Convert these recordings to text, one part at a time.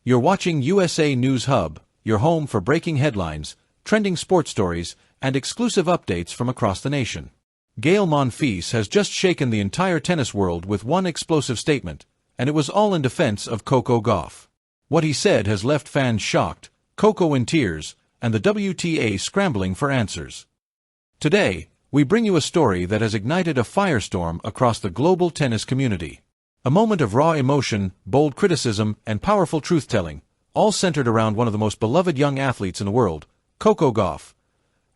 You're watching USA News Hub, your home for breaking headlines, trending sports stories, and exclusive updates from across the nation. Gaël Monfils has just shaken the entire tennis world with one explosive statement, and it was all in defense of Coco Gauff. What he said has left fans shocked, Coco in tears, and the WTA scrambling for answers. Today, we bring you a story that has ignited a firestorm across the global tennis community. A moment of raw emotion, bold criticism, and powerful truth-telling, all centered around one of the most beloved young athletes in the world, Coco Gauff.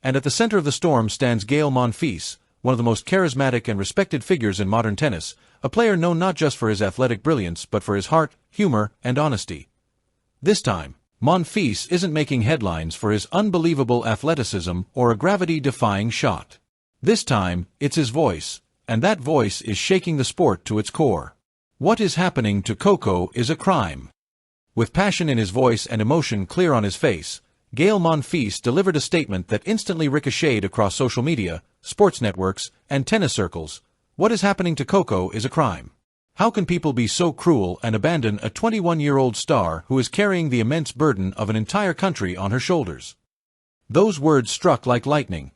And at the center of the storm stands Gaël Monfils, one of the most charismatic and respected figures in modern tennis, a player known not just for his athletic brilliance but for his heart, humor, and honesty. This time, Monfils isn't making headlines for his unbelievable athleticism or a gravity-defying shot. This time, it's his voice, and that voice is shaking the sport to its core. What is happening to Coco is a crime. With passion in his voice and emotion clear on his face, Gaël Monfils delivered a statement that instantly ricocheted across social media, sports networks, and tennis circles. What is happening to Coco is a crime. How can people be so cruel and abandon a 21-year-old star who is carrying the immense burden of an entire country on her shoulders? Those words struck like lightning.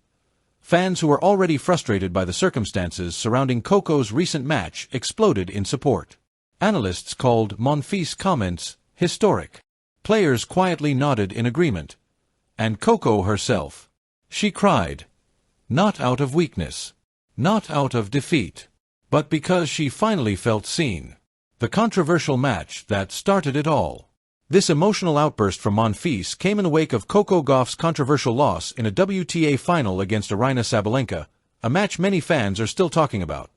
Fans who were already frustrated by the circumstances surrounding Coco's recent match exploded in support. Analysts called Monfils' comments historic. Players quietly nodded in agreement. And Coco herself. She cried. Not out of weakness. Not out of defeat. But because she finally felt seen. The controversial match that started it all. This emotional outburst from Monfils came in the wake of Coco Gauff's controversial loss in a WTA final against Aryna Sabalenka, a match many fans are still talking about.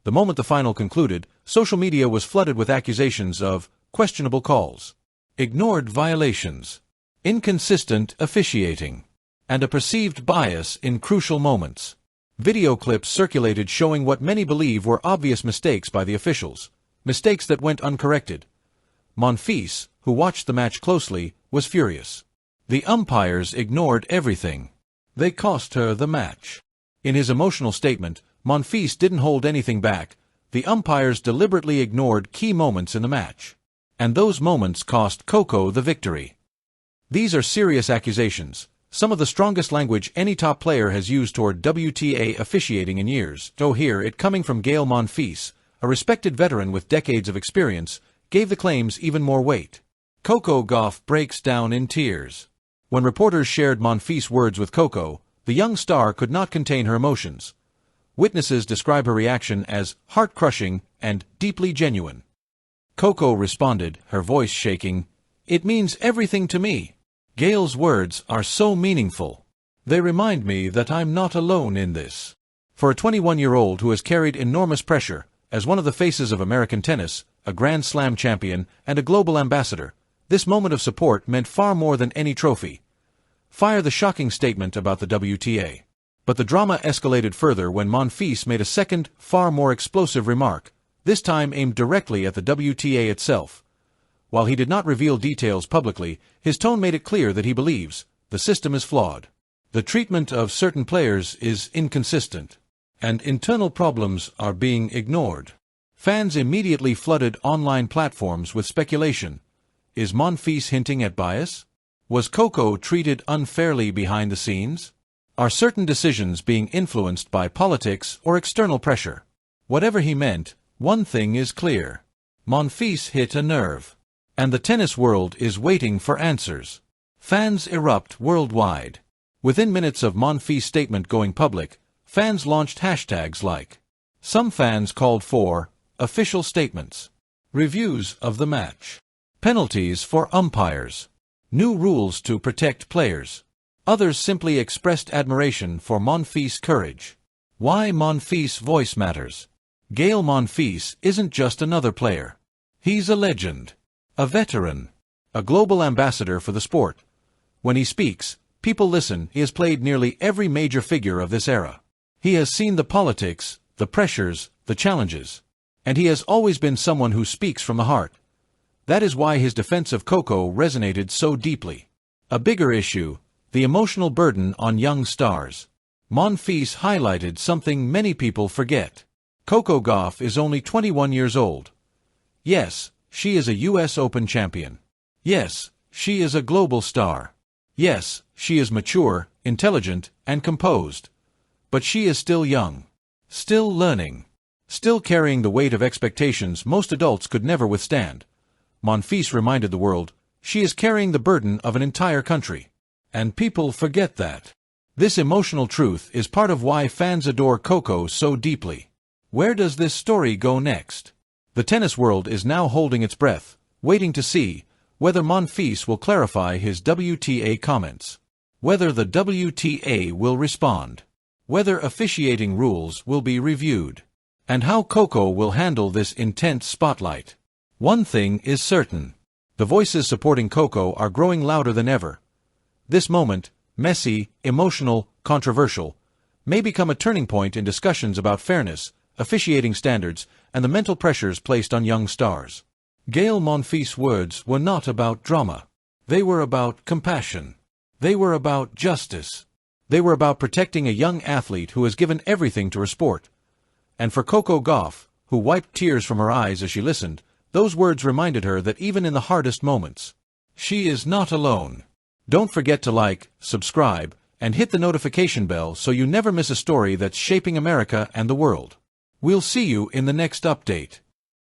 The moment the final concluded, social media was flooded with accusations of questionable calls, ignored violations, inconsistent officiating, and a perceived bias in crucial moments. Video clips circulated showing what many believe were obvious mistakes by the officials, mistakes that went uncorrected. Monfils, who watched the match closely, was furious. The umpires ignored everything. They cost her the match. In his emotional statement, Monfils didn't hold anything back. The umpires deliberately ignored key moments in the match. And those moments cost Coco the victory. These are serious accusations, some of the strongest language any top player has used toward WTA officiating in years. To hear it coming from Gaël Monfils, a respected veteran with decades of experience, gave the claims even more weight. Coco Gauff breaks down in tears. When reporters shared Monfils' words with Coco, the young star could not contain her emotions. Witnesses describe her reaction as heart-crushing and deeply genuine. Coco responded, her voice shaking, "It means everything to me. Gail's words are so meaningful. They remind me that I'm not alone in this." For a 21-year-old who has carried enormous pressure, as one of the faces of American tennis, a Grand Slam champion, and a global ambassador, this moment of support meant far more than any trophy. Fire the shocking statement about the WTA. But the drama escalated further when Monfils made a second, far more explosive remark, this time aimed directly at the WTA itself. While he did not reveal details publicly, his tone made it clear that he believes the system is flawed. The treatment of certain players is inconsistent, and internal problems are being ignored. Fans immediately flooded online platforms with speculation. Is Monfils hinting at bias? Was Coco treated unfairly behind the scenes? Are certain decisions being influenced by politics or external pressure? Whatever he meant, one thing is clear. Monfils hit a nerve. And the tennis world is waiting for answers. Fans erupt worldwide. Within minutes of Monfils' statement going public, fans launched hashtags like. Some fans called for official statements, reviews of the match, penalties for umpires, new rules to protect players. Others simply expressed admiration for Monfils' courage. Why Monfils' voice matters. Gaël Monfils isn't just another player. He's a legend. A veteran. A global ambassador for the sport. When he speaks, people listen. He has played nearly every major figure of this era. He has seen the politics, the pressures, the challenges. And he has always been someone who speaks from the heart. That is why his defense of Coco resonated so deeply. A bigger issue, the emotional burden on young stars. Monfils highlighted something many people forget. Coco Gauff is only 21 years old. Yes, she is a US Open champion. Yes, she is a global star. Yes, she is mature, intelligent, and composed. But she is still young. Still learning. Still carrying the weight of expectations most adults could never withstand. Monfils reminded the world, she is carrying the burden of an entire country. And people forget that. This emotional truth is part of why fans adore Coco so deeply. Where does this story go next? The tennis world is now holding its breath, waiting to see whether Monfils will clarify his WTA comments, whether the WTA will respond, whether officiating rules will be reviewed, and how Coco will handle this intense spotlight. One thing is certain. The voices supporting Coco are growing louder than ever. This moment, messy, emotional, controversial, may become a turning point in discussions about fairness, officiating standards, and the mental pressures placed on young stars. Gaël Monfils' words were not about drama. They were about compassion. They were about justice. They were about protecting a young athlete who has given everything to her sport. And for Coco Gauff, who wiped tears from her eyes as she listened, those words reminded her that even in the hardest moments, she is not alone. Don't forget to like, subscribe, and hit the notification bell so you never miss a story that's shaping America and the world. We'll see you in the next update.